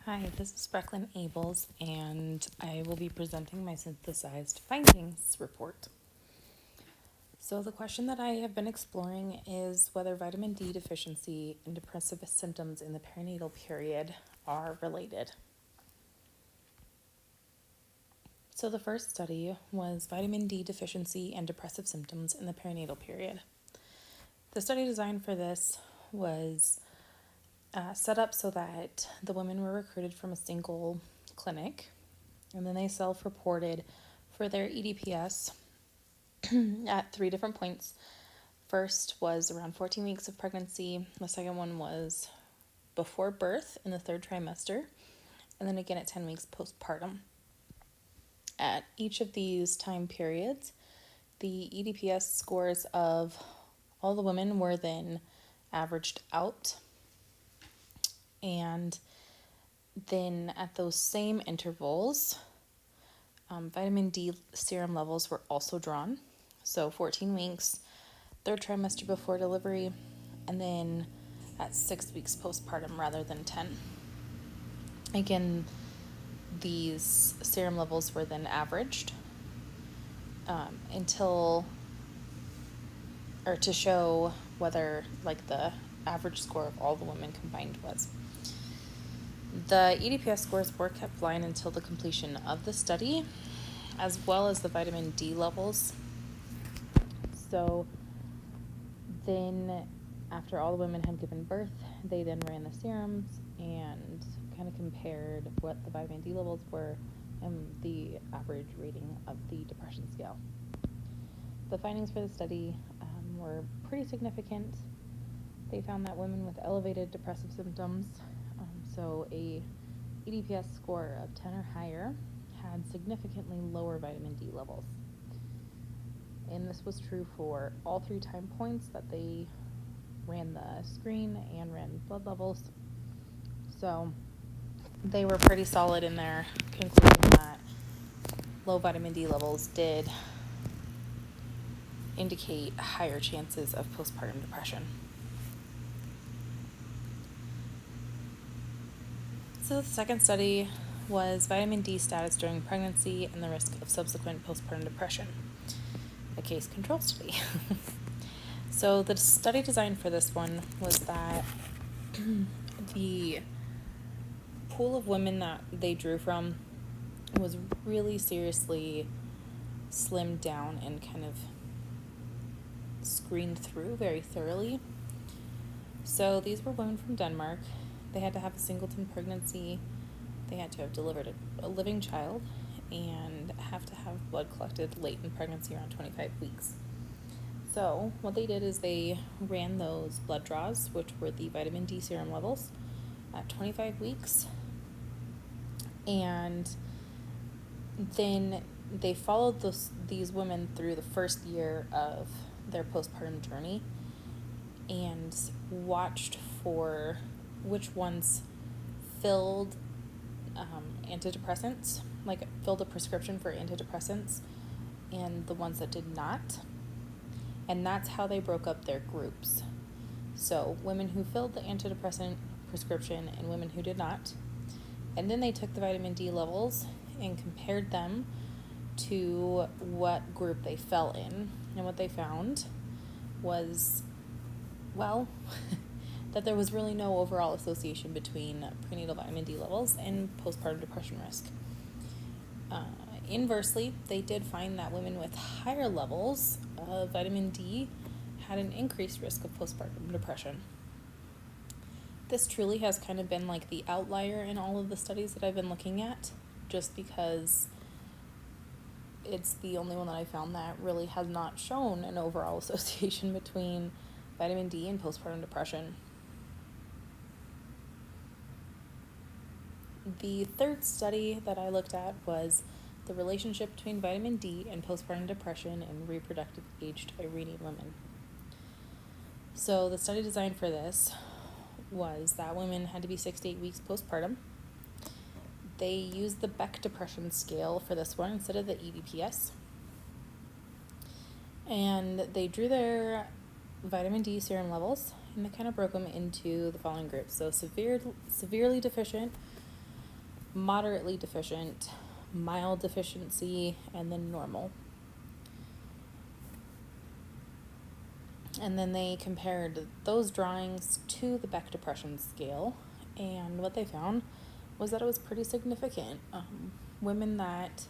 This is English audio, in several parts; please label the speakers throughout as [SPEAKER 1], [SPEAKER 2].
[SPEAKER 1] Hi, this is Brecklin Abels, and I will be presenting my synthesized findings report. So, the question that I have been exploring is whether vitamin D deficiency and depressive symptoms in the perinatal period are related. So, the first study was vitamin D deficiency and depressive symptoms in the perinatal period. The study design for this was set up so that the women were recruited from a single clinic, and then they self-reported for their EDPS at 3 different points. First was around 14 weeks of pregnancy. The second one was before birth in the third trimester, and then again at 10 weeks postpartum. At each of these time periods, the EDPS scores of all the women were then averaged out, and then at those same intervals, vitamin D serum levels were also drawn. So 14 weeks, third trimester before delivery, and then at 6 weeks postpartum rather than 10. Again, these serum levels were then averaged to show whether the average score of all the women combined was. The EDPS scores were kept blind until the completion of the study, as well as the vitamin D levels. So then, after all the women had given birth, they then ran the serums and kind of compared what the vitamin D levels were and the average rating of the depression scale. The findings for the study were pretty significant. They found that women with elevated depressive symptoms, so a EDPS score of 10 or higher, had significantly lower vitamin D levels. And this was true for all 3 time points that they ran the screen and ran blood levels. So they were pretty solid in their conclusion that low vitamin D levels did indicate higher chances of postpartum depression. So the second study was vitamin D status during pregnancy and the risk of subsequent postpartum depression, a case control study. So the study design for this one was that the pool of women that they drew from was really seriously slimmed down and kind of screened through very thoroughly. So these were women from Denmark. They had to have a singleton pregnancy. They had to have delivered a living child and have to have blood collected late in pregnancy, around 25 weeks. So what they did is they ran those blood draws, which were the vitamin D serum levels, at 25 weeks. And then they followed these women through the first year of their postpartum journey and watched for which ones filled antidepressants, filled a prescription for antidepressants, and the ones that did not. And that's how they broke up their groups. So women who filled the antidepressant prescription and women who did not. And then they took the vitamin D levels and compared them to what group they fell in. And what they found was, that there was really no overall association between prenatal vitamin D levels and postpartum depression risk. Inversely, they did find that women with higher levels of vitamin D had an increased risk of postpartum depression. This truly has kind of been like the outlier in all of the studies that I've been looking at, just because it's the only one that I found that really has not shown an overall association between vitamin D and postpartum depression. The third study that I looked at was the relationship between vitamin D and postpartum depression in reproductive aged Iranian women. So the study design for this was that women had to be 6 to 8 weeks postpartum. They used the Beck Depression Scale for this one instead of the EDPS. And they drew their vitamin D serum levels, and they kind of broke them into the following groups. So severely deficient moderately deficient, mild deficiency, and then normal. And then they compared those drawings to the Beck Depression Scale, and what they found was that it was pretty significant. Women that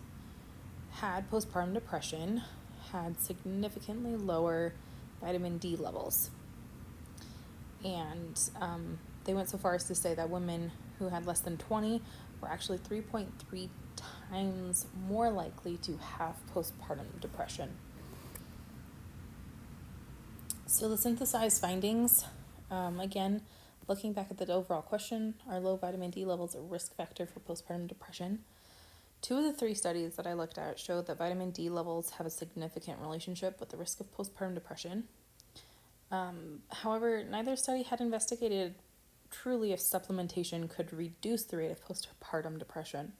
[SPEAKER 1] had postpartum depression had significantly lower vitamin D levels. And they went so far as to say that women who had less than 20 were actually 3.3 times more likely to have postpartum depression. So the synthesized findings, again, looking back at the overall question, are low vitamin D levels a risk factor for postpartum depression? 2 of the 3 studies that I looked at showed that vitamin D levels have a significant relationship with the risk of postpartum depression. However, neither study had investigated truly if supplementation could reduce the rate of postpartum depression.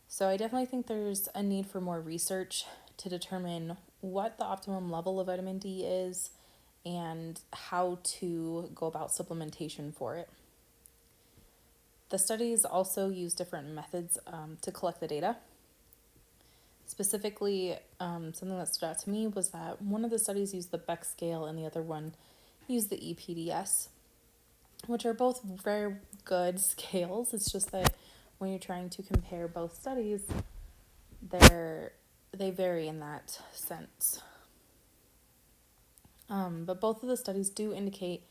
[SPEAKER 1] So I definitely think there's a need for more research to determine what the optimum level of vitamin D is and how to go about supplementation for it. The studies also use different methods to collect the data. Specifically, something that stood out to me was that one of the studies used the Beck scale and the other one used the EPDS, which are both very good scales. It's just that when you're trying to compare both studies, they vary in that sense. But both of the studies do indicate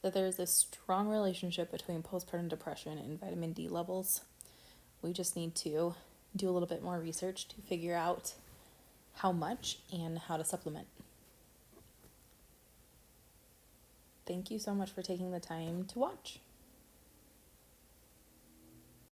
[SPEAKER 1] that there is a strong relationship between postpartum depression and vitamin D levels. We just need to do a little bit more research to figure out how much and how to supplement. Thank you so much for taking the time to watch.